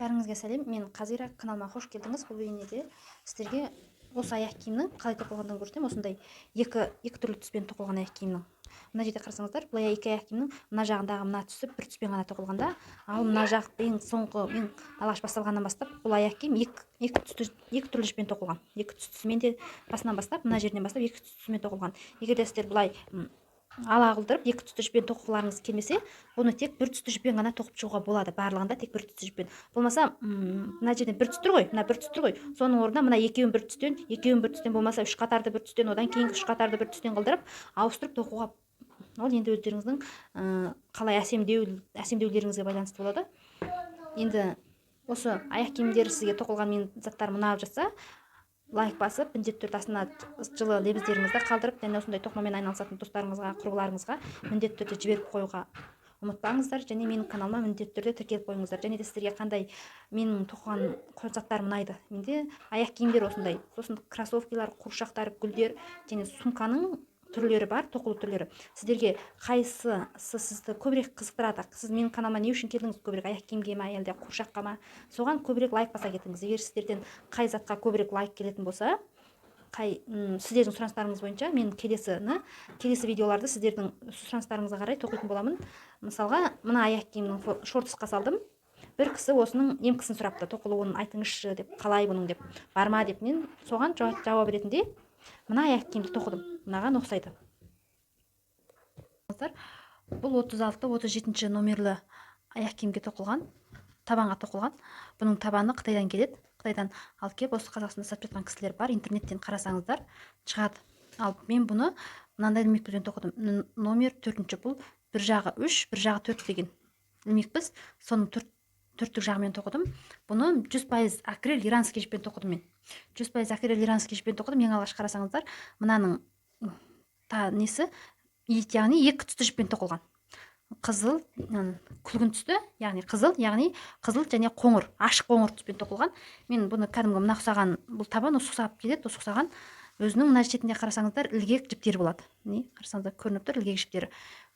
Бәріңізге сәлем, мен Қазира, каналыма қош келдіңіз. Бұл бейнеде сіздерге осы аяқ киімнің қалай тоқылғандығын көрсетемін. Осындай екі түрлі түспен тоқылған аяқ киімнің. Мына жерде қарасаңыздар, бұл екі аяқ киімнің мына жағындағы мына түсі бір түспен ғана тоқылғанда, ал мына жақ ең соңғы алғаш басталғаннан бастап бұл аяқ киім екі түрлі жіппен тоқылған. Екі түсімен де басынан бастап, мына жерінен бастап екі түсімен тоқылған. Егер де сіздер бұлай ала қылдырып екі түсті жіппен тоқығыларыңыз келмесе, бұны тек бір түсті жіппен ғана тоқып шығуға болады. Барлығында тек бір түсті жіппен. Болмаса, мына жерден бір түс тұр ғой, мына бір түс тұр ғой. Соның орнына мына екеуін бір түстен, болмаса үш қатарды бір түстен, одан кейін үш қатарды бір түстен қылдырып, ауыстырып тоқуға. Ол енді өздеріңіздің қалай әсемдеулеріңізге байланысты болады. Енді осы аяқ киімдер сізге тоқылған мен заттар ұнап жатса, лайк басып, міндетті түрде астына жылы лебіздеріңізді қалдырып, және осындай тоқымамен айналысатын достарыңызға, құрбыларыңызға міндетті түрде жіберіп қоюға ұмытпаңыздар, және менің каналыма міндетті түрде тіркеліп қойыңыздар. Және де сіздерге қандай менің тоқыған заттарым ұнайды. Менде аяқ киімдер осындай, сосын кроссовкилар, қуыршақтар, гүлдер және сумканың түрлері бар, тоқылу түрлері. Сіздерге қайсысы сізді көбірек қызықтырады? Сіз менің каналыма не үшін келдіңіз? Көбірек аяқ киімге ме, әлде қуыршаққа ма? Соған көбірек лайк баса кетіңіз. Егер сіздерден қай затқа көбірек лайк келетін болса, сіздердің сұраныстарыңыз бойынша мен келесі видеоларды сіздердің сұраныстарыңызға қарай тоқитын боламын. Мысалға, мына аяқ киімнің шортысқа салдым. Бір кісі осының емкісін сұрапты, тоқылуын айтыңызшы деп, қалай бұның деп, бар ма деп. Мен соған жауап ретінде мына аяқ киімді тоқыдым. Мынаған ұқсайды. Бұл 36-37 номерлі аяқ киімге тоқылған, табанға тоқылған. Бұның табаны Қытайдан келеді. Қытайдан алып келіп, осы Қазақстанда сатып жатқан кісілер бар. Интернеттен қарасаңыздар шығады. Ал мен бұны мынандай ілмекпен тоқыдым. Номер 4-ші, бұл бір жағы 3, бір жағы 4 деген ілмекпіз. Соның төрттік жағымен тоқыдым. Бұны 100% акрил иранский жіппен тоқыдым мен. 100% акрил иранский жіппен тоқыдым. Ең алғаш қарасаңыздар, мынаның несі, яғни екі түсті жіппен тоқылған. Қызыл, күлгін түсті, яғни қызыл және қоңыр, ашық қоңыр түспен тоқылған. Мен бұны кәдімгі мына ұқсаған, бұл табан осы ұқсап келеді, осы ұқсаған. Өзінің мына шетінде қарасаңыздар, ілгек жіптері болады. Қарасаңыздар, көрініп тұр ілгек жіптері.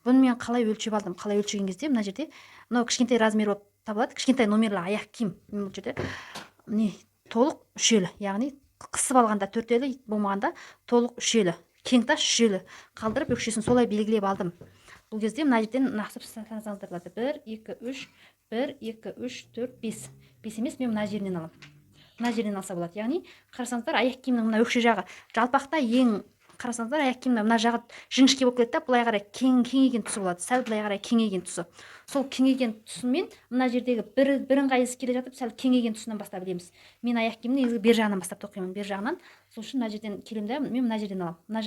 Бұны мен қалай өлшеп алдым? Қалай өлшеген кезде мына жерде мынау кішкентай размер болып табылады, кішкентай номерлі аяқ киім. Бұл жерде толық үшелі, яғни қысып алғанда төртелі, болмағанда толық үшелі, кеңтас үшелі қалдырып өкшесін солай белгілеп алдым. Бұл кезде мына жерден нақсып санасаңыздар болады. 1, 2, 3, 1, 2, 3, 4, 5. 5 емес, мен мына жерінен аламын. Мына жерінен алса болады. Яғни қарасаңыздар, аяқ киімнің мына өкше жағы жалпақта ең қарасаңыздар, аяқ киімнің мына жағы жіңішке болып кетті, былай қарай кеңейген тұсы болады. Сәл былай қарай кеңейген тұсы. Сол кеңейген тұсымен мына жердегі бірыңғай із келе жатып, сәл кеңейген тұсынан бастап білеміз. Мен аяқ киімді негізі бер жағынан бастап тоқимын, бер жағынан. Сол үшін мына жерден келемді, мен мына жерден аламын. Мына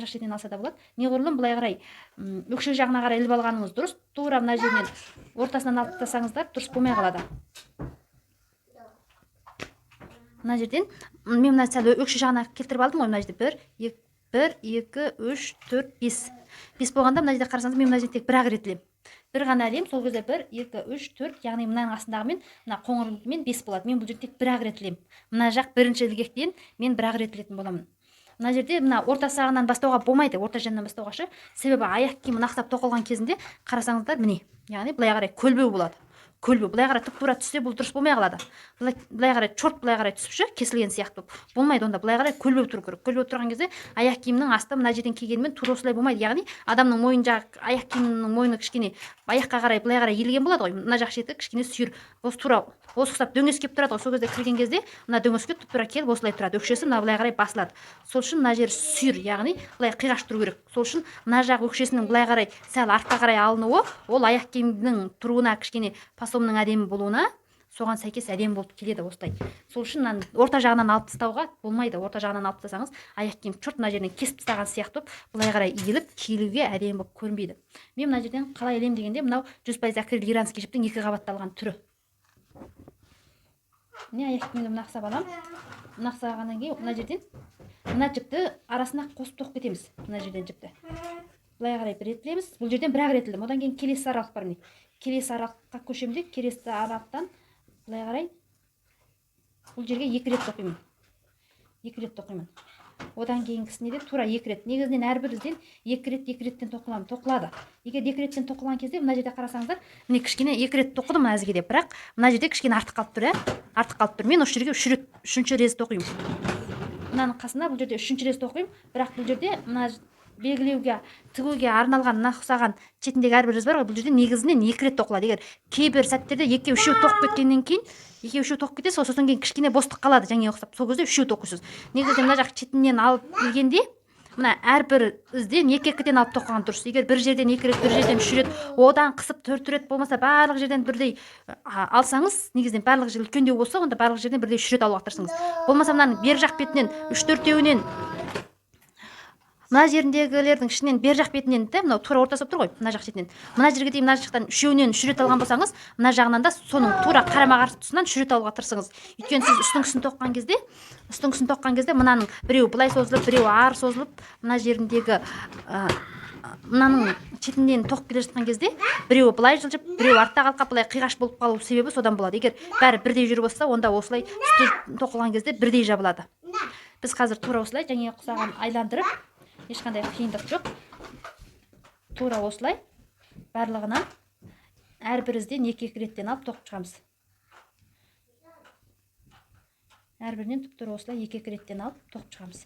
жақ шетінен алса да болады. Неғұрлым былай қарай өкше жағына қарай іліп алғаныңыз дұрыс. Тура мына жерден ортасынан алып тастасаңыздар дұрыс болмай қалады. Мына жерден мен мына сәл өкше жағына келтіріп алдым ғой, мына жерде 1, 2, 3, 4, 5. 5 болғанда мына жерде қарасаңыз, мен мына жерде тек бір ақ рет ілем. Бір ғана ілем, сол кезде 1, 2, 3, 4, яғни мынаның астындағы мен, мына қоңырмен 5 болады. Мен бұл жерде тек бір ақ рет ілем. Мына жақ бірінші ілгектен мен бір ақ рет ілетін боламын. Мына жерде мына орта сағынан бастауға болмайды, орта жанынан бастауғашы. Себебі аяқ киімін нақтап тоқылған кезінде қарасаңыздар, міне, яғни былай қарай көлбеу болады. Көлбеу, былай қарай тұп-тура түссе бұл дұрыс болмай қалады. Былай қарай чорт былай қарай түсіпші, кесілген сияқты болмайды. Онда былай қарай көлбеу тұру керек. Көлбеу тұрған кезде аяқ киімнің асты мына жерден келгенімен тура осылай болмайды. Яғни адамның мойын жағы, аяқ киімнің мойыны кішкене аяққа қарай былай қарай иілген болады ғой. Мына жақ шеті кішкене сүйір. Осы тура осы ұқсап дөңес келіп тұрады ғой. Сол кезде кірген кезде мына дөңеске тұп-тура келіп осылай тұрады. Өкшесі мына былай қарай басылады. Сол үшін мына жер сүйір, яғни былай қиғаш тұру керек. Сол үшін мына жақ өкшесінің былай қарай сәл артқа қарай алынуы, ол аяқ киімнің тұруына, кішкене фасонның әдемі болуына соған сәйкес әдемі болып келеді осылай. Сол үшін орта жағынан алып тастауға болмайды. Орта жағынан алып тастасаңыз, аяқ киім чорт мына жерден кесіп тастаған сияқты болып, былай қарай иіліп, киілуге әдемі болып көрінбейді. Мен мына жерден қалай ілем дегенде, мынау 100% акрил иранский жіптің 2 қабатталған түрі. Міне аяқ киімді мына қысап алам. Мына қысағаннан кейін мына жерден мына жіпті арасына қосып тоқып кетеміз. Мына жерден жіпті былай қарай бір рет ілеміз. Бұл жерден бір ақ рет ілдім. Одан кейін келесі аралық бар, міне. Келесі аралыққа көшемде, келесі аралықтан былай қарай бұл жерге 2 рет тоқимын. 2 рет тоқимын. Одан кейінгісіне де тура 2 рет. Негізінен әрбір ізден 2 реттен тоқылады. Егер 2 реттен тоқылған кезде мына жерде қарасаңыздар, міне кішкене 2 рет тоқыдым әзірге, бірақ мына жерде кішкене артық қалып тұр, артық қалып тұр. Мен осы жерге 3 рет, 3-ші рез тоқимын. Мынаның қасына бұл жерде 3-ші рез тоқимын, бірақ бұл жерде мына белгілеуге, тігуге арналған ұқсаған шетіндегі әрбір із бар ғой, бұл жерде негізінен 2 рет тоқылады. Егер кейбір сәттерде 2-3 тоқып кеткеннен кейін, 2-3 тоқып кетесіз, сосын кейін кішкене бостық қалады, жаңа ұқсап. Сол кезде 3 тоқисыз. Негізінде мына жақ шетінен алып келгенде, мына әрбір ізден 2-2-ден алып тоқыған дұрыс. Егер бір жерден 2 рет, бір жерден 3 рет, одан қысып 4 рет болмаса, барлық жерден бірдей алсаңыз, негізінен барлық жер үлкендеу болса, онда барлық жерден бірдей 3 рет алуға тырысыңыз. Болмаса мынаның бер жақ бетінен 3-4-еуінен, мына жеріндегілердің ішінен бер жақ бетінен, мынау тура ортасы тұр ғой, мына жақ шетінен. Мына жерге дейін мына жақтан 3-еуінен 3 рет алған болсаңыз, мына жағынан да соның тура қарама-қарсы тұсынан 3 рет алуға тырысыңыз. Өйткені сіз үстіңгісін тоққан кезде, мынаның біреуі былай созылып, біреуі ары созылып, мына жеріндегі мынаның шетінен тоқып келе жатқан кезде, біреуі былай жылжып, біреуі артта қалқап, былай қиғаш болып қалу себебі содан болады. Егер бәрі бірдей жүріп болса, онда осылай тоқылған кезде бірдей жабылады. Біз қазір тура осылай жаңа ұқсаған айландырып, ешқандай қиындық жоқ. Тура осылай барлығынан әрбір ізден 2-2 реттен алып тоқып шығамыз. Әрбірінен тұп-тура осылай 2-2 реттен алып тоқып шығамыз.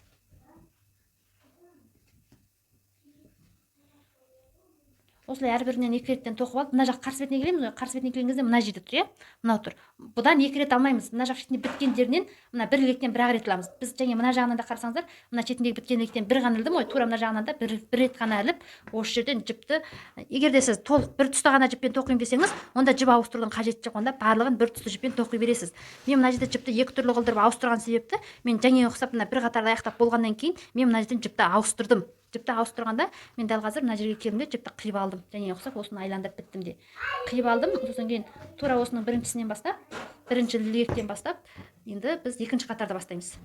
Осылай әрбірінен 2 реттен тоқып алып, мына жақ қарсы бетіне келеміз ғой. Қарсы бетіне келген кезде мына жерде тұр, мынау тұр. Бұдан 2 рет алмаймыз. Мына жақ шетіне біткен жерінен мына бір ілгектен 1 рет аламыз. Біз және мына жағынан да қарасаңыздар, мына шетіндегі біткен ілгектен 1 ғана ілдім ғой. Тура мына жағынан да 1 рет ғана іліп, осы жерден жіпті, егер де сіз толық бір тұста ғана жіппен тоқимын десеңіз, онда жіп ауыстырудың қажеті жоқ. Онда барлығын бір тұсты жіппен тоқи бересіз. Мен мына жерде жіпті 2 түрлі қылдырып ауыстырған себепті, мен жаңа ұқсап мына бір қатарда аяқтап болғаннан кейін, мен мына жерден жіпті ауыстырдым. Жіпті ауыстырғанда мен дәл қазір мына жерге келдім де жіпті қиып алдым. Және ұқсап осыны айландырып біттім де. Қиып алдым, сосын кейін тура осының біріншісінен бастап, бірінші ілгектен бастап, енді біз екінші қатарды бастаймыз.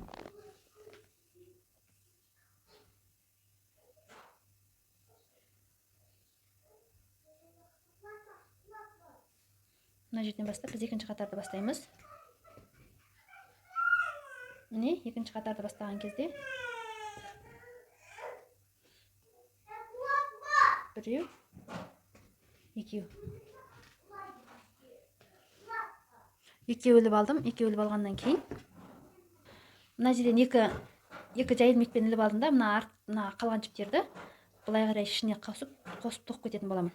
Мына жерден бастап біз екінші қатарды бастаймыз. Міне, екінші қатарды бастаған кезде біреу, екеу іліп алдым. Екеу іліп алғаннан кейін мына жерден екі жай ілмекпен іліп алдым да, мына қалған жіптерді былай қарай ішіне қосып тоқып кететін боламын.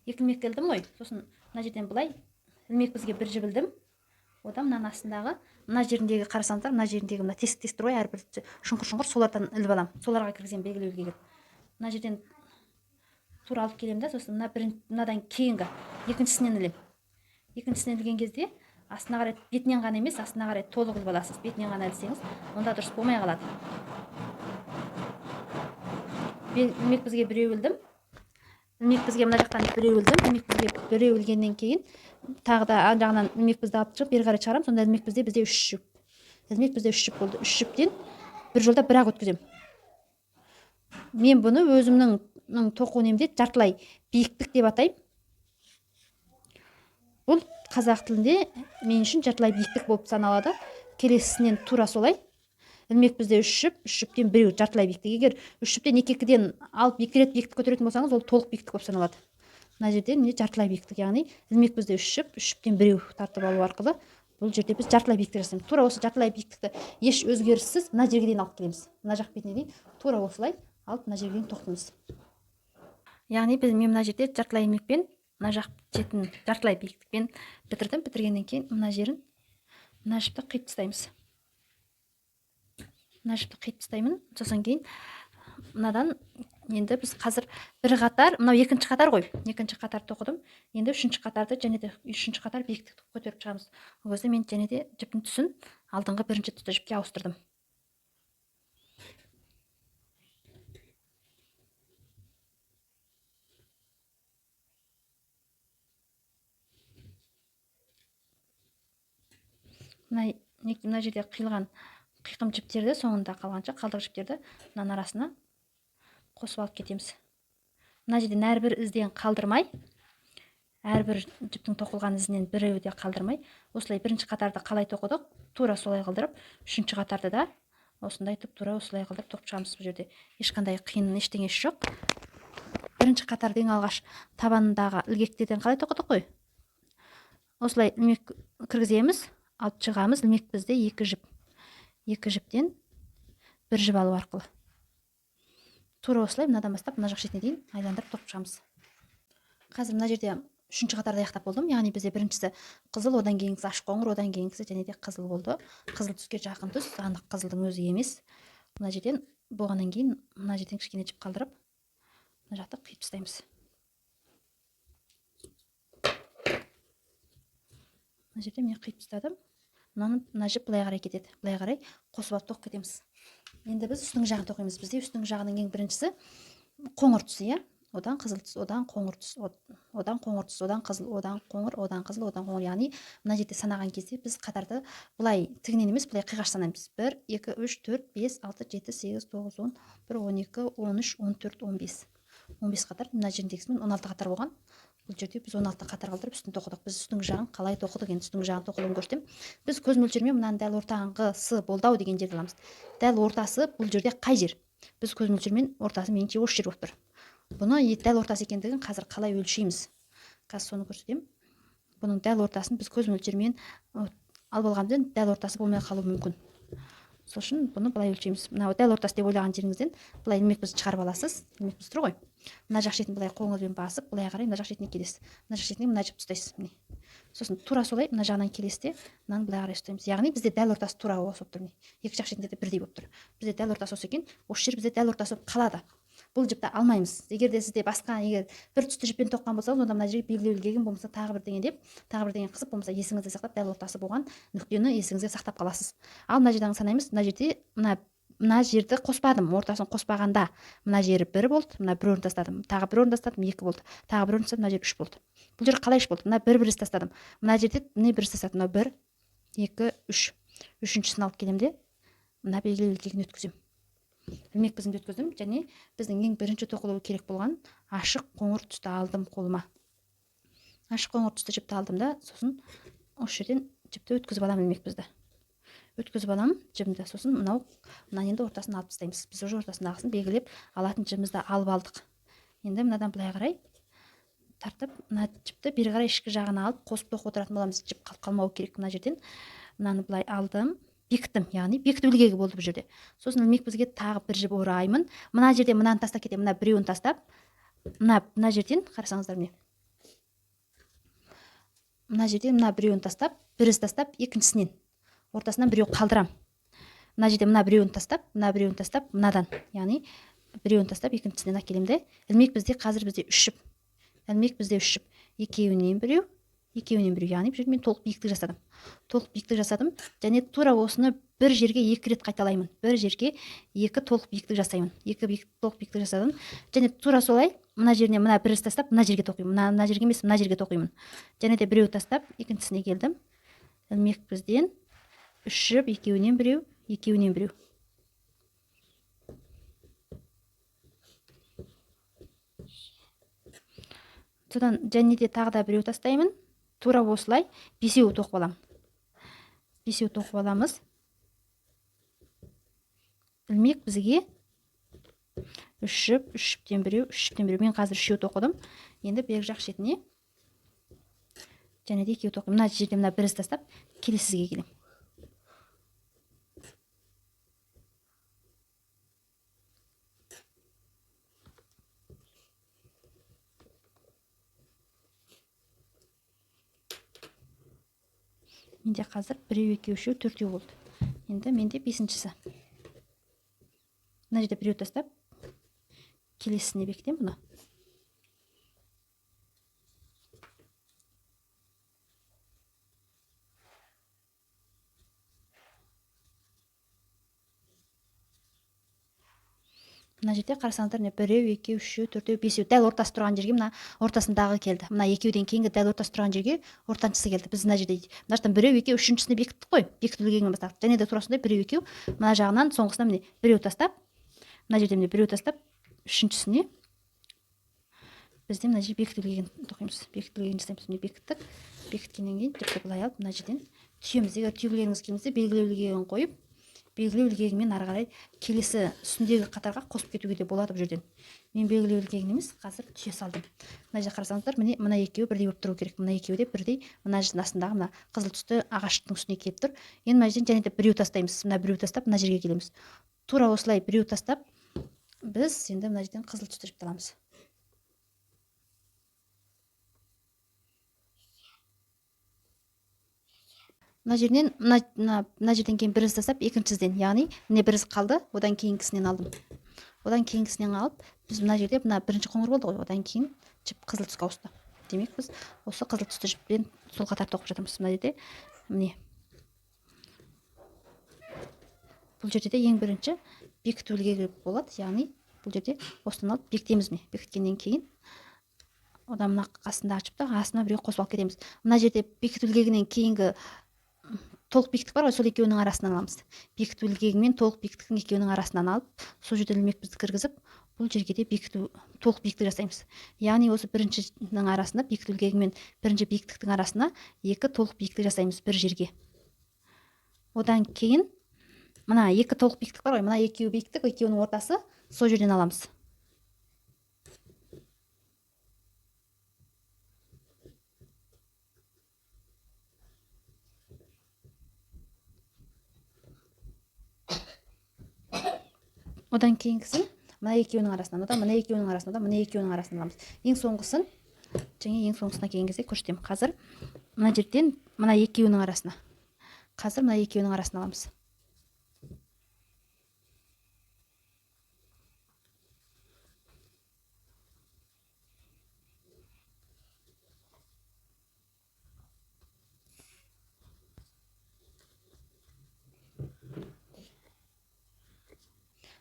2 ілмек ілдім ғой, сосын мына жерден былай ілмек бізге 1 жіп ілдім. Одан мынаның астындағы, мына жеріндегі қарасаңыздар, мына жеріндегі мына тесік тұр ғой, әрбір шұңқыр солардан іліп алам. Соларға кіргізем белгілеуге келіп. Мына жерден тура алып келем да, сосын мынадан кейінгі екіншісінен ілем. Екіншісінен ілген кезде астына қарай, бетінен ғана емес, астына қарай толық іліп аласыз. Бетінен ғана ілсеңіз, онда дұрыс болмай қалады. Ілмек бізге 1 ілдім. Ілмек бізге мына жақтан 1 ілдім. Ілмек бізге 1 ілгеннен кейін тағы да жағынан ілмек бізді алып шығып бері қарай шығарам. Сонда ілмек бізде 3 жіп. Ілмек бізде 3 жіп болды. 3 жіптен бір жолда 1-ақ өткізем. Мен бұны өзімнің тоқу немде жартылай биіктік деп атайым. Бұл қазақ тілінде мен үшін жартылай биіктік болып саналады. Келесінен тура солай. Ілмек бізде 3 жіп, 3 жіптен 1 жартылай биіктік. Егер 3 жіптен 2-2-ден алып 2 рет биіктік көтеретін болсаңыз, ол толық биіктік болып саналады. Мына жерден міне жартылай биіктік, яғни ілмек бізде 3 жіп, 3 жіптен 1 тартып алу арқылы бұл жерде біз жартылай биіктік жасаймыз. Тура осы жартылай биіктікті еш өзгеріссіз мына жерге дейін алып келеміз. Мына жақ бетіне дейін тура осылай алып мына жерге дейін тоқтымыз. Яғни мен мына жерде жартылай ілмекпен мына жақ шетін жартылай биіктікпен бітірдім. Бітіргеннен кейін мына жерін, мына жіпті қиып тастаймыз. Мына жіпті қиып тастаймын. Сосын кейін мынадан енді біз қазір бір қатар, мынау екінші қатар ғой. Екінші қатар тоқыдым. Енді үшінші қатарды және де үшінші қатар биіктікті көтеріп шығамыз. Ол кезде мен және де жіптің түсін алдыңғы бірінші түсті жіпке ауыстырдым. Мына жерде қиылған қиқым жіптерді, соңында қалғанша қалдық жіптерді мынаның арасына қосып алып кетеміз. Мына жерден әрбір ізден қалдырмай, әрбір жіптің тоқылған ізінен біреуі де қалдырмай, осылай бірінші қатарды қалай тоқыдық, тура солай қылдырып, үшінші қатарды да осындай тура осылай қылдырып тоқып шығамыз. Бұл жерде ешқандай қиын ештеңесі жоқ. Бірінші қатарды ең алғаш табанындағы ілгектерден қалай тоқыдық қой, осылай ілмек кіргіземіз, алып шығамыз. Ілмек бізде екі жіптен бір жіп алу арқылы тура осылай мынадан бастап мына жақ шетіне дейін айландырып тоқып шығамыз. Қазір мына жерде үшінші қатарды аяқтап болдым. Яғни бізде біріншісі қызыл, одан кейінгісі ашық қоңыр, одан кейінгісі және де қызыл болды. Қызыл түске жақын түс, анық қызылдың өзі емес. Мына жерден болғаннан кейін мына жерден кішкене жіп қалдырып мына жақты қиып тастаймыз. Мына жерде мен қиып тастадым. Мына жіп былай қарай кетеді. Былай қарай қосып алып тоқып кетеміз. Енді біз үстіңгі жағын тоқимыз. Бізде үстіңгі жағының ең біріншісі қоңыр түсі, иә. Одан қызыл түс, одан қоңыр түс, одан қоңыр түс, одан қызыл, одан қоңыр, одан қызыл, одан қоңыр. Яғни мына жерде санаған кезде біз қатарды былай тігінен емес, былай қиғаш санаймыз. 1, 2, 3, 4, 5, 6, 7, 8, 9, 10, 1, 12, 13, 14, 15. 15 қатар. Мына жеріндегісімен 16 қатар болған. Бұл жерде біз 16 қатар қалдырып үстін тоқыдық. Біз үстіңгі жағын қалай тоқыдық? Енді үстіңгі жағын тоқылуын көрсетемін. Біз көз мөлшермен мынаның дәл ортаңғысы болды ау деген жерді аламыз. Дәл ортасы бұл жерде қай жер? Біз көз мөлшермен ортасы меніңше осы жер болып тұр. Бұны дәл ортасы екендігін қазір қалай өлшейміз? Қазір соны көрсетемін. Бұның дәл ортасын біз көз мөлшермен алып алғанымыздан дәл ортасы болмай қалуы мүмкін. Сол үшін бұны былай өлшейміз. Мынау дәл ортасы деп ойлаған жеріңізден былай ілмекбізді шығарып аласыз. Ілмекбіз тұр ғой. Мына жақ шетін былай қолыңызбен басып, былай қарай мына жақ шетіне келесіз. Мына жақ шетіне мына жіп ұстайсыз. Міне. Сосын тура солай мына жағынан келесіз де, мынаны былай қарай ұстаймыз. Яғни бізде дәл ортасы тура осы болып тұр. Екі жақ шетінде де бірдей болып тұр. Бізде дәл ортасы осы екен. Осы жер бізде дәл ортасы болып қалады. Бұл жіпті алмаймыз. Егер де сізде басқа бір түсті жіппен тоққан болсаңыз, онда мына жерге белгілеу ілгегін болмаса тағы бірдеңе деп, тағы бірдеңе қысып, болмаса есіңізде сақтап, дәл ортасы болған нүктені есіңізде сақтап қаласыз. Ал мына жерден санаймыз. Мына жерде мына жерді қоспадым. Ортасын қоспағанда мына жері 1 болды. Мына бір орын тастадым. Тағы бір орын тастадым, 2 болды. Тағы бір орын тастадым, мына жер 3 болды. Бұл жер қалай 3 болды? Мына бір тастадым. Мына жерде міне бір тастадым. Мына 1, 2, 3. Үшіншісін алып келем де мына белгілеу ілгегін өткіземін. Ілмек бізімді өткіздім, және біздің ең бірінші тоқылуы керек болған ашық қоңыр түсті алдым қолыма. Ашық қоңыр түсті жіпті алдым да, сосын осы жерден жіпті өткізіп аламын. Ілмек бізді өткізіп аламын жібімді. Сосын мына енді ортасын алып тастаймыз. Біз уже ортасындағысын белгілеп алатын жібімізді алып алдық. Енді мынадан былай қарай тартып, мына жіпті бері қарай ішкі жағына алып қосып тоқып отыратын боламыз. Жіп қалмау керек. Мына жерден мынаны былай алдым, бекіттім, яғни бекіту ілгегі болды бұл жерде. Сосын ілмек бізге тағы бір жіп ораймын. Мына жерде мынаны тастап кетемін. Мына біреуін тастап, мына жерден қарасаңыздар міне. Мына жерден мына біреуін тастап, біріз тастап, екіншісінен ортасынан біреу қалдырам. Мына жерде мына біреуін тастап, мынадан, яғни біреуін тастап, екіншісінен әкелемді. Ілмек бізде қазір бізде 3 жіп. Ілмек бізде 3 жіп. Екеуінен біреу, яғни бұл жерде мен толық биіктік жасадым. Толық биіктік жасадым, және тура осыны бір жерге 2 рет қайталаймын. Бір жерге 2 толық биіктік жасаймын. 2 толық биіктік жасадым, және тура солай мына жеріне мына біріз тастап, мына жерге тоқимын. Мына жерге емес, мына жерге тоқимын. Және де біреу тастап, екіншісіне келдім. Ілмек бізден 3 жіп, екеуінен біреу. Содан және де тағы да біреу тастаймын. Тура осылай 5-еу тоқып аламын. 5-еу тоқып аламыз. Ілмек бізге 3 жіп, 3 жіптен біреу. Мен қазір 3-еу тоқыдым. Енді бер жақ шетіне және де 2-еу тоқимын. Мына жерде мына біріз тастап, келесізге келем. Менде қазір 1, 2, 3, 4 болды. Енді менде 5-шісі. Мына жерде біреу тастап, келесісіне бекітем бұны. Мына жерде қарасаңыздар, 1, 2, 3, 4, 5. Дәл ортасы тұрған жерге мына ортасындағы келді. Мына 2-ден кейінгі дәл ортасы тұрған жерге ортаншысы келді. Біз мына жерде мына жақтан 1, 2, 3-шісіне бекіттік қой. Бекітілгеннен бастап. Және де тура сондай 1, 2. Мына жағынан соңғысына міне 1 тастап, мына жерде міне 1 тастап, 3-шісіне бізде мына жерге бекітілген тоқимыз. Бекітілген жасаймыз. Міне бекіттік. Бекіткеннен кейін жіпті былай алып мына жерден түйеміз. Егер түйгілеріңіз келмесе белгілеу ілгегін қойып, белгілеу ілгегімен ары қарай келесі үстіндегі қатарға қосып кетуге де болады бұл жерден. Мен белгілеу ілгегін емес, қазір түйе салдым. Мына жерде қарасаңыздар, міне мына екеуі бірдей болып тұру керек. Мына екеуі де бірдей мына жердің астындағы мына қызыл түсті ағаштың үстіне келіп тұр. Енді мына жерден және де біреу тастаймыз. Мына біреу тастап мына жерге келеміз. Тура осылай біреу тастап біз енді мына жерден қызыл түсті жіпті аламыз. Мына жерден кейін бір із тастап екіншіден, яғни міне бір із қалды, одан кейінгісінен алдым. Одан кейінгісінен алып, біз мына жерде мына бірінші қоңыр болды ғой, одан кейін жіп қызыл түске ауысты. Демек біз осы қызыл түсті жіппен сол қатар тоқып жатырмыз. Мына жерде міне бұл жерде де ең бірінші бекіту ілгегі болады, яғни бұл жерде осыдан алып бекітеміз. Бекіткеннен кейін одан мына қасындағы жіпті астына біреу қосып алып кетеміз. Мына жерде бекіту ілгегінен кейінгі толық биіктік бар ғой, сол екеуінің арасынан аламыз. Бекіту ілгегі мен толық биіктіктің екеуінің арасынан алып, сол жерден ілмекімізді кіргізіп, бұл жерге де бекіту толық биіктік жасаймыз. Яғни осы біріншінің арасында, бекіту ілгегі мен бірінші биіктіктің арасына екі толық биіктік жасаймыз бір жерге. Одан кейін мына екі толық биіктік бар ғой, мына екеуі биіктік, екеуінің ортасы, сол жерден аламыз. Одан кейінгісін мына екеуінің арасынан, одан мына екеуінің арасынан, одан мына екеуінің арасынан аламыз. Ең соңғысын және ең соңғысына келген кезде көрсетемін. Қазір мына жерден мына екеуінің арасына. Қазір мына екеуінің арасына аламыз.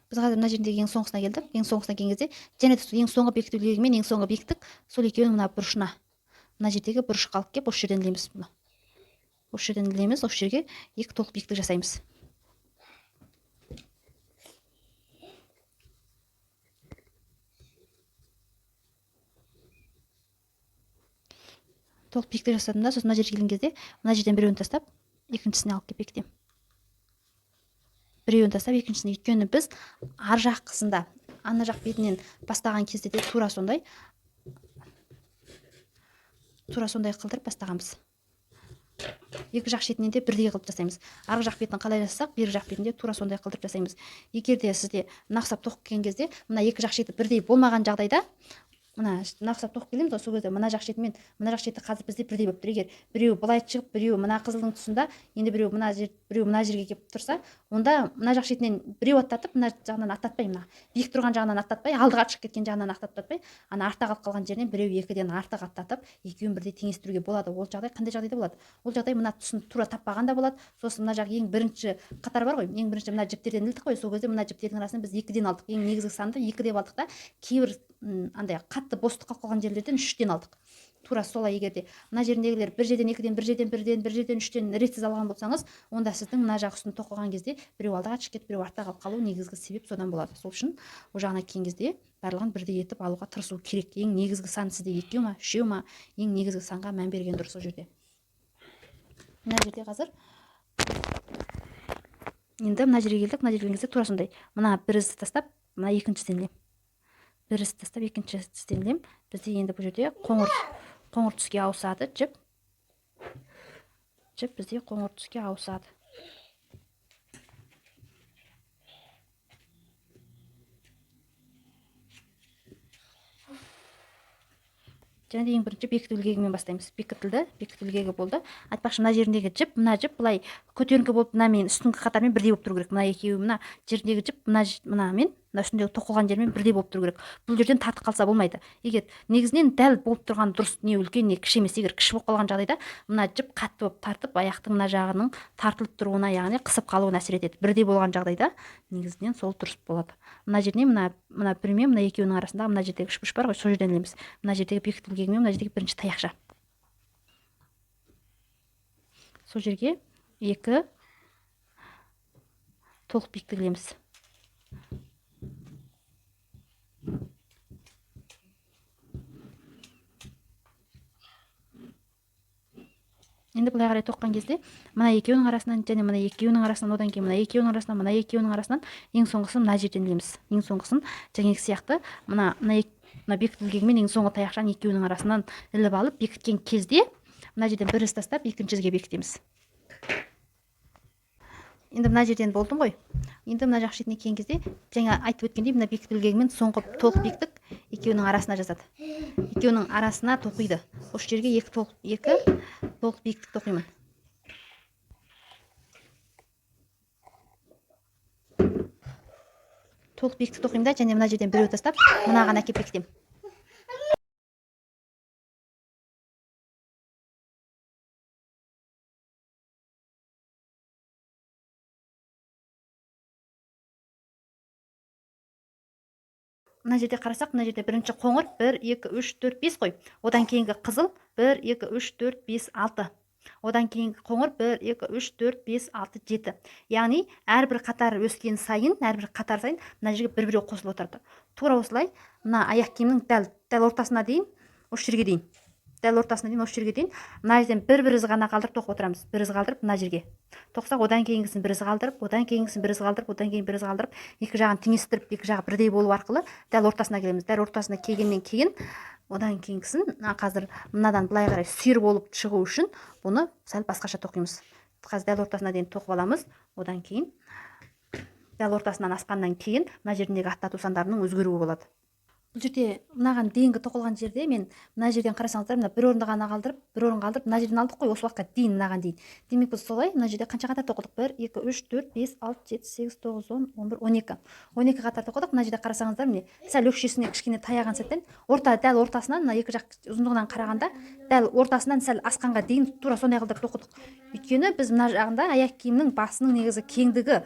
Біз қазір мына жердегі ең соңғысына келдік. Ең соңғысына келген кезде және де ең соңғы бекіту ілгегі мен ең соңғы биіктік сол екеуінің мына бұрышына, мына жердегі бұрышқа алып келіп осы жерден ілеміз. Осы жерден ілеміз, осы жерге екі толық биіктік жасаймыз. Толық биіктік жасадым да, сосын мына жерге келген кезде мына жерден біреуін тастап екіншісіне алып келіп бекітемін. Біреуін тастап екіншісіне, өйткені біз ар жақ қысында ана жақ бетінен бастаған кезде де тура сондай қылдырып бастағанбыз. Екі жақ шетінен де бірдей қылып жасаймыз. Арғы жақ бетін қалай жасасақ, бері жақ бетінде тура сондай қылдырып жасаймыз. Егер де сізде нақсап тоқып келген кезде мына екі жақ шеті бірдей болмаған жағдайда, мына нақсап тоқып келеміз ғой, сол кезде мына жақ шеті мен мына жақ шеті қазір бізде бірдей болып тұр. Егер біреу былай шығып, біреу мына қызылдың тұсында, енді біреу мына жерге келіп тұрса, онда мына жақ шетінен біреу аттатып, мына жағынан аттатпай, мына биік тұрған жағынан аттатпай, алдыға шығып кеткен жағынан аттатпай, ана артта қалып қалған жерінен біреу екіден артық аттатып, екеуін бірдей теңестіруге болады. Ол жағдай қандай жағдайда болады? Ол жағдай мына тұсын тура таппағанда болады. Сосын мына жақ ең бірінші қатар бар ғой, ең бірінші мына жіптерден ілдік қой, сол кезде мына жіптердің арасынан біз екіден алдық. Ең негізгі санды екі деп алдық та, кейбір андай қатты бостық қалып қалған жерлерден үштен алдық. Тура солай. Егерде мына жеріндегілер бір жерден екіден, бір жерден үштен ретсіз алған болсаңыз, онда сіздің мына жақ үстін тоқыған кезде біреу алдыға шығып кетіп, біреу артта қалып қалу негізгі себеп содан болады. Сол үшін ол жағына келген кезде барлығын бірдей етіп алуға тырысу керек. Ең негізгі сан сізде екеу ма, үшеу ма, ең негізгі санға мән берген дұрыс. Сол жерде мына жерде қазір енді мына жерге келдік. Мына жерге келген кезде тура сондай. Мына бір ізді тастап, мына екіншіден ілем. Бір ізді тастап, екіншіден ілем. Бізде енді бұл жерде қоңыр түске ауысады жіп. Жіп бізде қоңыр түске ауысады. Және де ең бірінші бекіту ілгегімен бастаймыз. Бекітілді, бекіту ілгегі болды. Айтпақшы, мына жеріндегі жіп, мына жіп былай көтеріңкі болып, мына мен үстіңгі қатармен бірдей болып тұру керек. Мына екеуі, мына жеріндегі жіп, мына мен мына үстіндегі тоқылған жермен бірдей болып тұру керек. Бұл жерден тартып қалса болмайды. Егер негізінен дәл болып тұрған дұрыс, не үлкен не кіші емес. Егер кіші болып қалған жағдайда мына жіп қатты болып тартып, аяқтың мына жағының тартылып тұруына, яғни қысып қалуына әсер етеді. Бірдей болған жағдайда негізінен сол дұрыс болады. Мына жеріне мына бірімен мына екеуінің арасында мына жердегі үш бар ғой, сол жерден ілеміз. Мына жердегі бекіту ілгегімен мына жердегі бірінші таяқша. Сол жерге екі толық биіктік ілеміз. Енді былай қарай тоққан кезде мына екеуінің арасынан және мына екеуінің арасынан, одан кейін мына екеуінің арасынан, мына екеуінің арасынан ең соңғысын мына жерден ілеміз. Ең соңғысын жаңағы сияқты мына бекітілгенмен ең соңғы таяқшаның екеуінің арасынан іліп алып бекіткен кезде мына жерден бір із тастап екінші ізге бекітеміз. Енді мына жерден болдым ғой. Енді мына жақ шетіне келген кезде жаңа айтып өткендей мына бекітілгенмен соңғы толық бекітік екеуінің арасына жазады. Екеуінің арасына тоқиды. Осы жерге екі толық биіктік тоқимын. Толық биіктік тоқимын да және мына жерден біреу тастап мынаған әкеп бекітемін. Мына жерде қарасақ, мына жерде бірінші қоңыр 1 2 3 4 5 қой. Одан кейінгі қызыл 1 2 3 4 5 6. Одан кейінгі қоңыр 1 2 3 4 5 6 7. Яғни әрбір қатар өскен сайын, әрбір қатар сайын мына жерге бір-біреу қосылып отырады. Тура осылай мына аяқ киімнің дәл ортасына дейін, осы жерге дейін. Дәл ортасына дейін, осы жерге дейін мына жерден бір із ғана қалдырып тоқып отырамыз. Бір із қалдырып мына жерге тоқсақ, одан кейінгісін бір із қалдырып, одан кейінгісін бір із қалдырып, одан кейін бір із қалдырып, екі жағын теңестіріп, екі жағы бірдей болу арқылы дәл ортасына келеміз. Дәл ортасына келгеннен кейін одан кейінгісін қазір мынадан былай қарай сүйір болып шығу үшін бұны сәл басқаша тоқимыз. Қазір дәл ортасына дейін тоқып аламыз. Одан кейін дәл ортасынан асқаннан кейін мына жеріндегі аттату сандарының өзгеруі болады. Бұл жерде мынаған дейінгі тоқылған жерде мен мына жерден қарасаңыздар, мына бір орынды ғана қалдырып, бір орын қалдырып, мына жерден алдық қой, осы уақытқа дейін мынаған дейін. Демек біз солай мына жерде қанша қатар тоқыдық? 1 2 3 4 5 6 7 8 9 10 11 12. 12 қатар тоқыдық. Мына жерде қарасаңыздар, міне сәл өкшесіне кішкене таяған сәттен дәл ортасынан, мына екі жақ ұзындығынан қарағанда дәл ортасынан сәл асқанға дейін тура сондай қылдырып тоқыдық. Өйткені біз мына жағында аяқ киімнің басының негізі кеңдігі,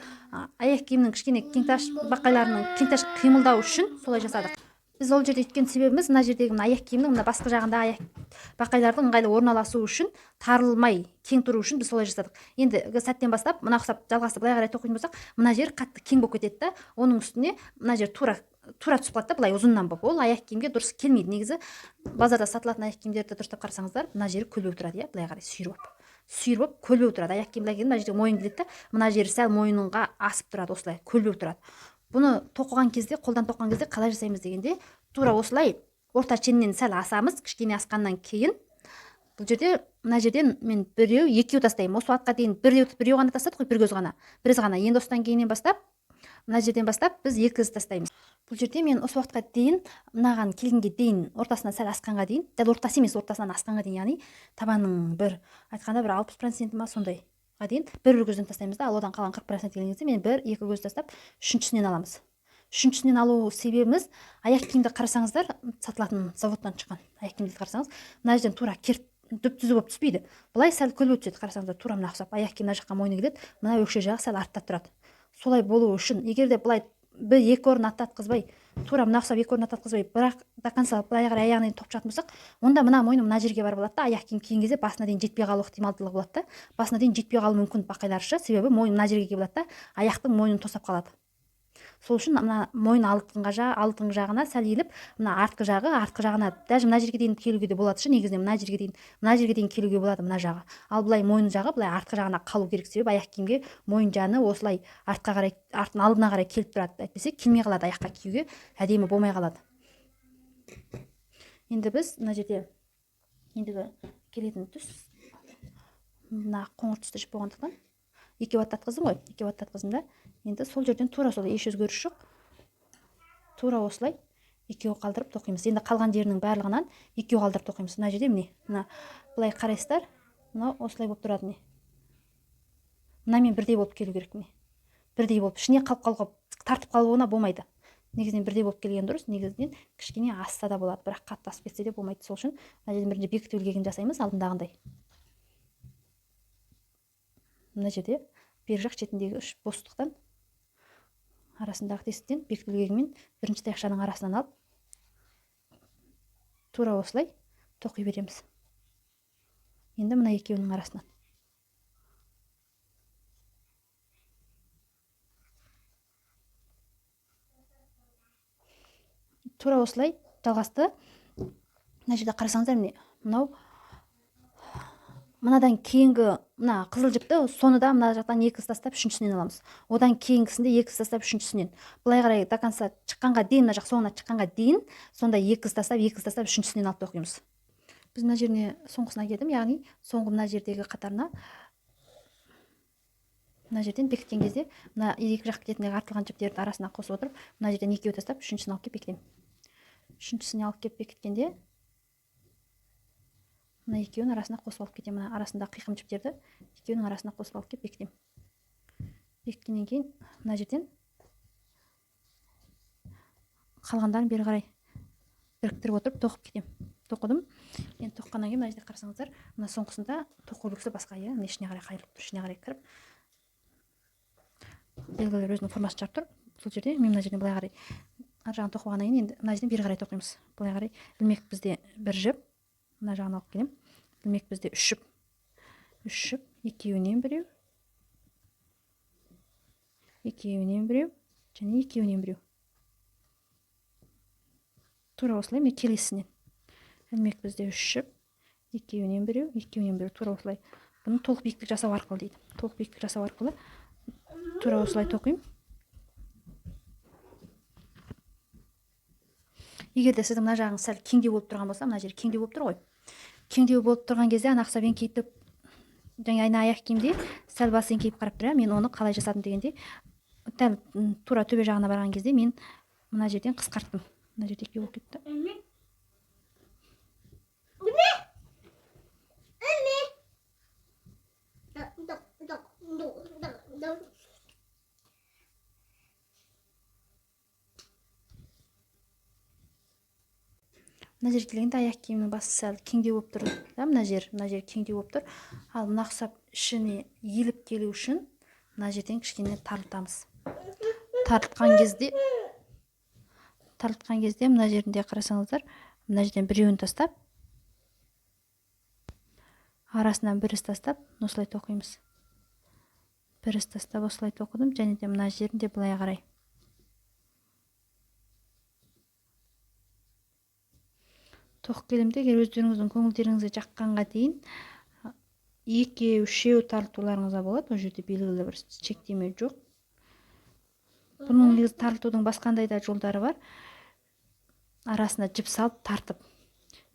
аяқ киімнің кішкене кеңташ бақайларының кеңташ қимылдау үшін солай жасадық. Біз ол жерде өткен себебіміз мына жердегі аяқ киімнің мына басқы жағында аяқ бақайлардың ыңғайлы орналасуы үшін, тарылмай кең тұру үшін біз солай жасадық. Енді сәттен бастап мына ұқсап жалғастырып былай қарай тоқитын болсақ, мына жер қатты кең болып кетеді да, оның үстіне мына жер тура түсіп қалады да, былай ұзыннан болып. Ол аяқ киімге дұрыс келмейді. Негізі базарда сатылатын аяқ киімдерді дұрыстап қарасаңыздар, мына жері көлбеу тұрады, иә, былай қарай сүйір болып көлбеу тұрады. Аяқ киім былай келгенде мына жерде мойын келеді да, мына жері сәл мойынға асып тұрады, осылай көлбеу тұрады. Бұны тоқыған кезде, қолдан тоқыған кезде қалай жасаймыз дегенде, тура осылай орта ченнен сәл асамыз. Кішкене асқаннан кейін бұл жерде мына жерден мен екеу тастаймын. Осы уақытқа дейін біреу ғана тастадық қой, бір із ғана. Енді осыдан кейіннен бастап, мына жерден бастап біз екі із тастаймыз. Бұл жерде мен осы уақытқа дейін мынаған келгенге дейін ортасынан сәл асқанға дейін, дәл ортасы емес, ортасынан асқанға дейін, яғни табанның айтқанда 60% ма сондай дейін бір көзден тастаймыз да, ал одан қалған 40% келген кезде мен 1 2 көз тастап үшіншісінен аламыз. Үшіншісінен алу себебіміз, аяқ киімді қарасаңыздар, сатылатын заводтан шыққан аяқ киімді қарасаңыз, мына жерден тура дүп-түзу болып түспейді. Былай сәл көлбеу түседі. Қарасаңыздар, тура мына ұқсап аяқ киім мына жаққа мойны келеді, мына өкше жағы сәл артта тұрады. Солай болу үшін, егер де былай екі орын аттатқызбай, тура мына ұқсап екі орын аттатқызбай, бірақ до конца былай қарай аяғына дейін тоқып болсақ, онда мына мойны мына жерге барып алады да, аяқ киім киген кезде басына дейін жетпей қалу ықтималдылығы болады да, басына дейін жетпей қалуы мүмкін бақайларшы, себебі мойын мына жерге келіп алады да, аяқтың мойнын тосап қалады. Сол үшін мына мойын алдыңғы жағына сәл иіліп, мына артқы жағына даже мына жерге дейін келуге де болады. Негізінен мына жерге дейін келуге болады мына жағы. Ал былай мойын жағы былай артқы жағына қалу керек, себебі аяқ киімге мойын жаны осылай артқа қарай, алдына қарай келіп тұрады. Әйтпесе келмей қалады, аяққа киюге әдемі болмай қалады. Енді біз мына жерде ендігі келетін түс мына қоңыр түсті жіп болғандықтан екеу аттатқыздым ғой, екеу аттатқыздым да, енді сол жерден тура солай еш өзгеріс жоқ, тура осылай екеу қалдырып тоқимыз. Енді қалған жерінің барлығынан екеу қалдырып тоқимыз. Мына жерде міне, мына былай қарайсыздар, мынау осылай болып тұрады. Мынамен бірдей болып келу керек. Міне бірдей болып, ішіне қалып қалуға, тартып қалуына болмайды. Негізінен бірдей болып келген дұрыс. Негізінен кішкене асса да болады, бірақ қатты асып кетсе де болмайды. Сол үшін мына жерден бірінші бекіту ілгегін жасаймыз, алдындағындай. Мына жерде бер жақ шетіндегі үш бостықтан, арасындағы тесіктен бекіту ілгегімен бірінші таяқшаның арасынан алып, тура осылай тоқи береміз. Енді мына екеуінің арасынан. Тура осылай жалғасты. Мына жерде қарасаңыздар, мынау мынадан кейінгі мына қызыл жіпті соны да мына жақтан 2 тастап үшіншісінен аламыз. Одан кейінгісінде 2 тастап үшіншісінен. Былай қарай до конца шыққанға дейін, мына жақ соңына шыққанға дейін сонда 2 тастап үшіншісінен алып оқимыз. Біз мына жеріне соңғысына келдім, яғни соңғы мына жердегі қатарына мына жерден бекіткен кезде мына екі жақ бетіндегі артылған жіптерді арасына қосып отырып, мына жерден екеуі тастап үшіншісін алып келіп бекітемін. Үшіншісіне алып келіп бекіткенде мына екеуінің арасына қосып алып кетемін. Мына арасында қиқым жіптерді екеуінің арасына қосып алып келіп бекітемін. Бекіткеннен кейін мына жерден қалғандарын бері қарай біріктіріп отырып тоқып кетемін. Тоқыдым. Енді тоққаннан кейін мына жерде қарасаңыздар, мына соңғысында тоқу үлгісі басқа, иә, мына ішіне қарай қайырылып тұр, ішіне қарай кіріп белгілер өзінің формасын шығарып тұр. Сол жерде мен мына жерден былай қарай ар жағын тоқығаннан кейін енді мына жерден бері қарай тоқимыз. Былай қарай ілмек бізде бір жіп, мына жағын алып келем. Ілмек бізде үш жіп, екеуінен біреу, және екеуінен біреу. Тура осылай мен келесінен. Ілмек бізде үш жіп, екеуінен біреу, тура осылай. Бұны толық биіктік жасау арқылы дейді. Толық биіктік жасау арқылы тура осылай тоқимын. Егер де сіздің мына жағыңыз сәл кеңдеу болып тұрған болса, мына жер кеңдеу болып тұр ғой. Кеңдеу болып тұрған кезде ана ақсап еңкейтіп, жаңа аяқ киімде сәл басы еңкейіп қарап тұр. Мен оны қалай жасадым дегенде, дәл тура төбе жағына барған кезде мен мына жерден қысқарттым. Мына жерде екеу болып кетті. Мына жерге келгенде аяқ киімнің басы сәл кеңдеу болып тұр. Мына жер кеңдеу болып тұр. Ал мына ұқсап ішіне иіліп келу үшін мына жерден кішкене тарылтамыз. Тарылтқан кезде мына жерінде қарасаңыздар, мына жерден біреуін тастап, арасынан бір із тастап, осылай тоқимыз. Бір із тастап осылай тоқыдым, және де мына жерінде былай қарай. Тоқ келемде, егер өздеріңіздің көңілдеріңізге жаққанға дейін 2-3 тарылтуларыңызға болады. Ол жерде белгілі бір шектеме жоқ. Бұның негізі тарылтудың басқандай да жолдары бар. Арасына жіп салып тартып.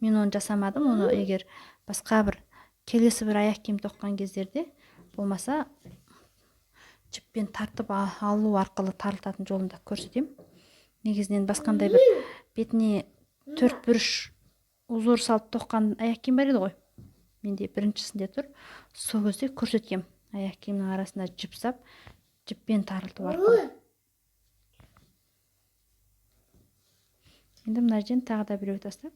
Мен оны жасамадым. Оны егер басқа бір келесі бір аяқ киім тоққан кездерде болмаса жіппен тартып алу арқылы тарылтатын жолында көрсетем. Негізінен басқандай бір бетіне 4 бұрыш узор салып тоққан аяқ киім бар еді ғой. Менде біріншісінде тұр. Сол кезде көрсеткем. Аяқ киімнің арасына жіп сап, жіппен тарылту арқылы. Енді мына жерден тағы да біреу тастап.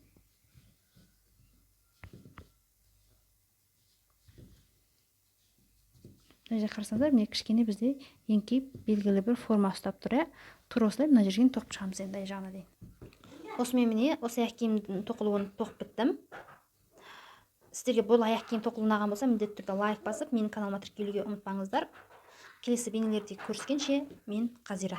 Мына жерге қарасаңыздар, міне кішкене бізде еңкейіп белгілі бір форма ұстап тұр. Тура осылай мына жерден тоқып шығамыз енді жағына дейін. Осымен міне осы аяқ киімнің тоқылуын тоқып біттім. Сіздерге бұл аяқ киім тоқылуы ұнаған болса, міндетті түрде лайк басып, менің каналыма тіркелуге ұмытпаңыздар. Келесі бейнелерде көріскенше, мен Қазира.